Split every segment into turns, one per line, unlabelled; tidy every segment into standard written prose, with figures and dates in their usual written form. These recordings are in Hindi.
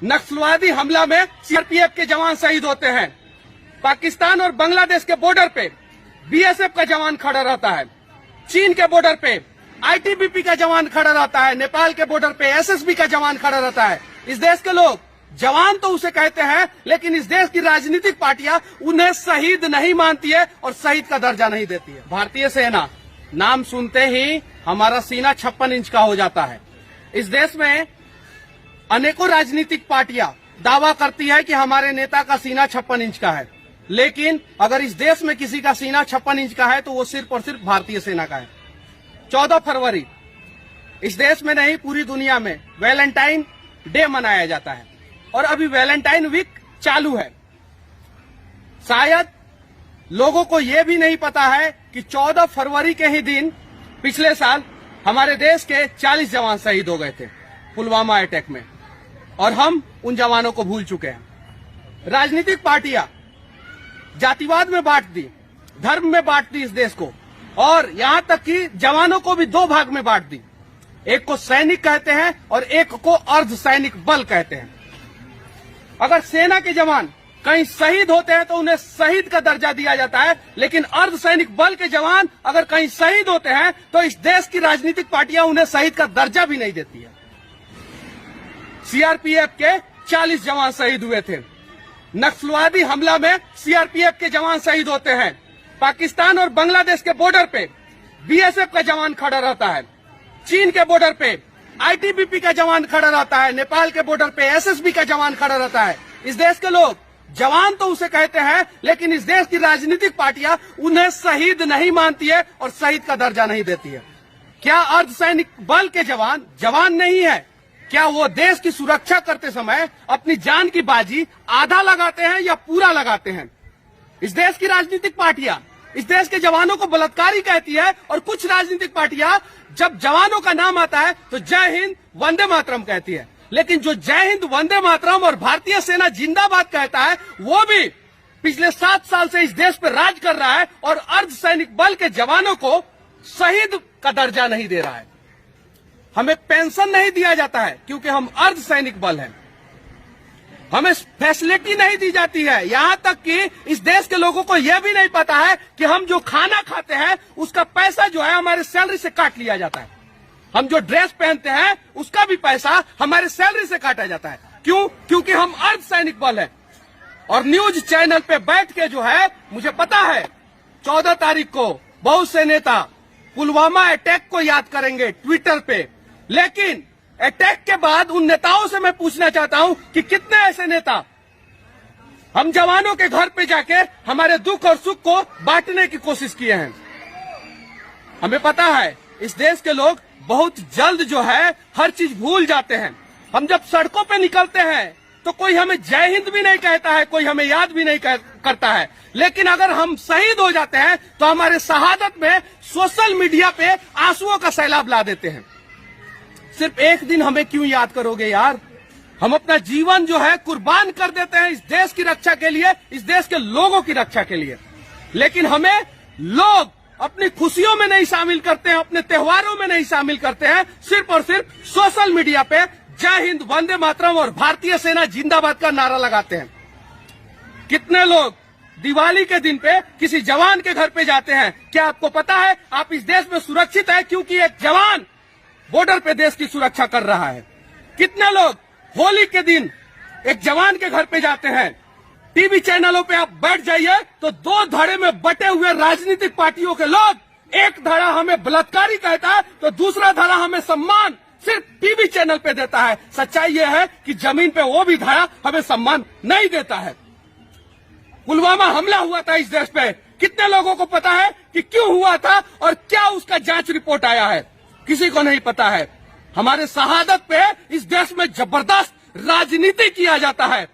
नक्सलवादी हमला में सीआरपीएफ के जवान शहीद होते हैं। पाकिस्तान और बांग्लादेश के बॉर्डर पे बीएसएफ का जवान खड़ा रहता है। चीन के बॉर्डर पे आईटीबीपी का जवान खड़ा रहता है। नेपाल के बॉर्डर पे एसएसबी का जवान खड़ा रहता है। इस देश के लोग जवान तो उसे कहते हैं, लेकिन इस देश की राजनीतिक पार्टियां उन्हें शहीद नहीं मानती है और शहीद का दर्जा नहीं देती है। भारतीय सेना नाम सुनते ही हमारा सीना 56 इंच का हो जाता है। इस देश में अनेकों राजनीतिक पार्टियां दावा करती है कि हमारे नेता का सीना 56 इंच का है, लेकिन अगर इस देश में किसी का सीना 56 इंच का है तो वो सिर्फ और सिर्फ भारतीय सेना का है। 14 फरवरी इस देश में नहीं, पूरी दुनिया में वैलेंटाइन डे मनाया जाता है और अभी वैलेंटाइन वीक चालू है। शायद लोगों को यह भी नहीं पता है कि 14 फरवरी के ही दिन पिछले साल हमारे देश के 40 जवान शहीद हो गए थे पुलवामा अटैक में, और हम उन जवानों को भूल चुके हैं। राजनीतिक पार्टियां जातिवाद में बांट दी, धर्म में बांट दी इस देश को, और यहां तक कि जवानों को भी 2 भाग में बांट दी। एक को सैनिक कहते हैं और एक को अर्ध सैनिक बल कहते हैं। अगर सेना के जवान कहीं शहीद होते हैं तो उन्हें शहीद का दर्जा दिया जाता है, लेकिन अर्ध सैनिक बल के जवान अगर कहीं शहीद होते हैं तो इस देश की राजनीतिक पार्टियां उन्हें शहीद का दर्जा भी नहीं देती है। सीआरपीएफ के 40 जवान शहीद हुए थे। नक्सलवादी हमला में सीआरपीएफ के जवान शहीद होते हैं। पाकिस्तान और बांग्लादेश के बॉर्डर पे बीएसएफ का जवान खड़ा रहता है। चीन के बॉर्डर पे आईटीबीपी का जवान खड़ा रहता है। नेपाल के बॉर्डर पे एसएसबी का जवान खड़ा रहता है। इस देश के लोग जवान तो उसे कहते हैं, लेकिन इस देश की राजनीतिक पार्टियां उन्हें शहीद नहीं मानती है और शहीद का दर्जा नहीं देती है। क्या अर्धसैनिक बल के जवान जवान नहीं है? क्या वो देश की सुरक्षा करते समय अपनी जान की बाजी आधा लगाते हैं या पूरा लगाते हैं? इस देश की राजनीतिक पार्टियां इस देश के जवानों को बलात्कारी कहती है, और कुछ राजनीतिक पार्टियां जब जवानों का नाम आता है तो जय हिंद वंदे मातरम कहती है। लेकिन जो जय हिंद वंदे मातरम और भारतीय सेना जिंदाबाद कहता है, वो भी पिछले 7 साल से इस देश पर राज कर रहा है और अर्धसैनिक बल के जवानों को शहीद का दर्जा नहीं दे रहा है। हमें पेंशन नहीं दिया जाता है क्योंकि हम अर्धसैनिक बल हैं। हमें फैसिलिटी नहीं दी जाती है। यहां तक कि इस देश के लोगों को यह भी नहीं पता है कि हम जो खाना खाते हैं उसका पैसा जो है हमारे सैलरी से काट लिया जाता है। हम जो ड्रेस पहनते हैं उसका भी पैसा हमारे सैलरी से काटा जाता है। क्यों? क्योंकि हम अर्धसैनिक बल हैं। और न्यूज चैनल पे बैठ के जो है, मुझे पता है 14 तारीख को बहुत से नेता पुलवामा अटैक को याद करेंगे ट्विटर पे, लेकिन अटैक के बाद उन नेताओं से मैं पूछना चाहता हूं कि कितने ऐसे नेता हम जवानों के घर पे जाके हमारे दुख और सुख को बांटने की कोशिश किए हैं। हमें पता है इस देश के लोग बहुत जल्द जो है हर चीज भूल जाते हैं। हम जब सड़कों पे निकलते हैं तो कोई हमें जय हिंद भी नहीं कहता है, कोई हमें याद भी नहीं करता है, लेकिन अगर हम शहीद हो जाते हैं तो हमारे शहादत में सोशल मीडिया पे आंसुओं का सैलाब ला देते हैं। सिर्फ एक दिन हमें क्यों याद करोगे यार? हम अपना जीवन जो है कुर्बान कर देते हैं इस देश की रक्षा के लिए, इस देश के लोगों की रक्षा के लिए, लेकिन हमें लोग अपनी खुशियों में नहीं शामिल करते हैं, अपने त्योहारों में नहीं शामिल करते हैं। सिर्फ और सिर्फ सोशल मीडिया पे जय हिंद वंदे मातरम और भारतीय सेना जिंदाबाद का नारा लगाते हैं। कितने लोग दिवाली के दिन पे किसी जवान के घर पे जाते हैं? क्या आपको पता है आप इस देश में सुरक्षित है क्योंकि एक जवान बॉर्डर पे देश की सुरक्षा कर रहा है? कितने लोग होली के दिन एक जवान के घर पे जाते हैं? टीवी चैनलों पे आप बैठ जाइए तो 2 धड़े में बटे हुए राजनीतिक पार्टियों के लोग, एक धड़ा हमें बलात्कारी कहता है तो दूसरा धड़ा हमें सम्मान सिर्फ टीवी चैनल पे देता है। सच्चाई यह है कि जमीन पे वो भी धड़ा हमें सम्मान नहीं देता है। पुलवामा हमला हुआ था इस देश पे, कितने लोगों को पता है कि क्यों हुआ था और क्या उसका जांच रिपोर्ट आया है? किसी को नहीं पता है। हमारे शहादत पे इस देश में जबरदस्त राजनीति किया जाता है।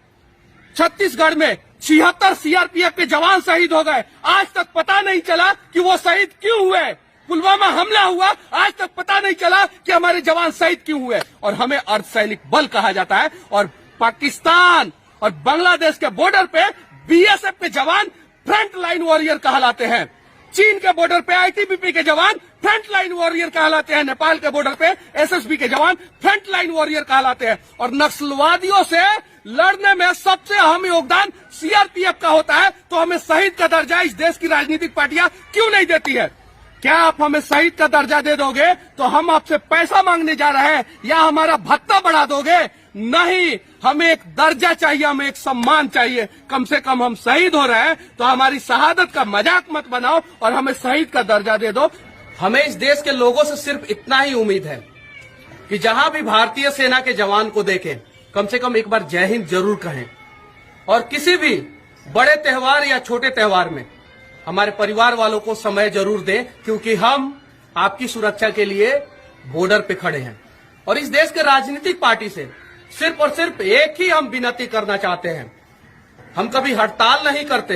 छत्तीसगढ़ में 76 सीआरपीएफ के जवान शहीद हो गए, आज तक पता नहीं चला कि वो शहीद क्यों हुए। पुलवामा हमला हुआ, आज तक पता नहीं चला कि हमारे जवान शहीद क्यों हुए, और हमें अर्धसैनिक बल कहा जाता है। और पाकिस्तान और बांग्लादेश के बॉर्डर पे बीएसएफ के जवान फ्रंट लाइन वॉरियर कहलाते हैं। चीन के बॉर्डर पे आईटीबीपी के जवान फ्रंट लाइन वॉरियर कहलाते हैं, नेपाल के बॉर्डर पे एसएसबी के जवान फ्रंट लाइन वॉरियर कहलाते हैं। और नक्सलवादियों से लड़ने में सबसे अहम योगदान सीआरपीएफ का होता है। तो हमें शहीद का दर्जा इस देश की राजनीतिक पार्टियां क्यों नहीं देती है? क्या आप हमें शहीद का दर्जा दे दोगे तो हम आपसे पैसा मांगने जा रहे हैं या हमारा भत्ता बढ़ा दोगे? नहीं, हमें एक दर्जा चाहिए, हमें एक सम्मान चाहिए। कम से कम हम शहीद हो रहे हैं तो हमारी शहादत का मजाक मत बनाओ और हमें शहीद का दर्जा दे दो। हमें इस देश के लोगों से सिर्फ इतना ही उम्मीद है कि जहां भी भारतीय सेना के जवान को देखें, कम से कम एक बार जय हिंद जरूर कहें। और किसी भी बड़े त्योहार या छोटे त्योहार में हमारे परिवार वालों को समय जरूर दें, क्योंकि हम आपकी सुरक्षा के लिए बॉर्डर पे खड़े हैं। और इस देश के राजनीतिक पार्टी से सिर्फ और सिर्फ एक ही हम विनती करना चाहते हैं, हम कभी हड़ताल नहीं करते,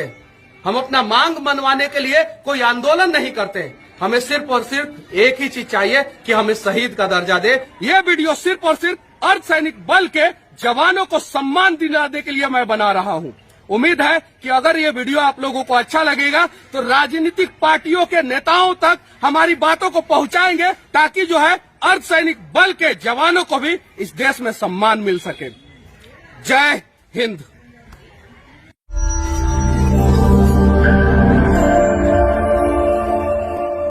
हम अपना मांग मनवाने के लिए कोई आंदोलन नहीं करते। हमें सिर्फ और सिर्फ एक ही चीज चाहिए कि हमें शहीद का दर्जा दे। ये वीडियो सिर्फ और सिर्फ अर्धसैनिक बल के जवानों को सम्मान दिलाने के लिए मैं बना रहा हूं। उम्मीद है कि अगर ये वीडियो आप लोगों को अच्छा लगेगा तो राजनीतिक पार्टियों के नेताओं तक हमारी बातों को पहुंचाएंगे, ताकि जो है अर्धसैनिक बल के जवानों को भी इस देश में सम्मान मिल सके। जय हिंद।